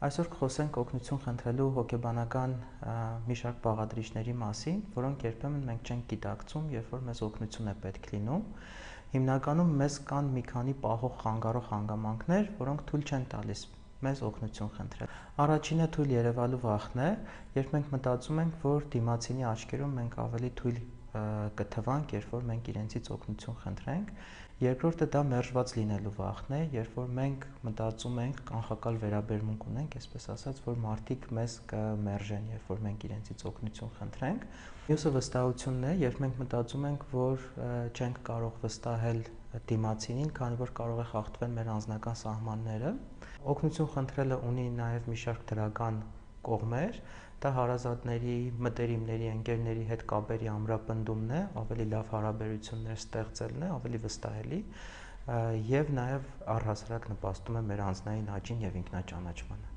Այսօր կխոսենք օգնություն խնդրելու հոգեբանական մի շարք բաղադրիչների մասին, որոնք երբեմն մենք չենք գիտակցում, երբ որ մեզ օգնություն է պետք լինում։ Հիմնականում մեզ կան մի քանի պահող խանգարող հանգամանքներ, որոնք թույլ չեն տալիս մեզ օգնություն խնդրել։ Առաջինը թույլ երևալու վախն է, երբ մենք մտածում ենք, որ դիմացինի աչքերում մենք ավելի թույլ կթվանք, երբ որ մենք իրենցից օգնություն խնդրենք։ Երկրորդը դա մերժված լինելու վախն է, երբ որ մենք մտածում ենք, կանխակալ վերաբերմունք ունենք, այսպես ասած, որ մարդիկ մեզ կմերժեն, երբ որ մենք իրենցից օգնություն խնդրենք։ Մյուսը վստահությունն է, երբ մենք մտածում ենք, որ չենք կարող վստահել դիմացինին, քանի որ կարող է խախտվել մեր անձնական սահմանները։ Օգնություն խնդրելը ունի նաև մի շարք դրական կողմեր, դա հարազատների, մտերիմների, ընկերների հետ կապերի ամրապնդումն է, ավելի լավ հարաբերություններ ստեղծելն է, ավելի վստահելի, եւ նաեւ առհասարակ նպաստում է մեր անձնային աճին եւ ինքնաճանաչմանը։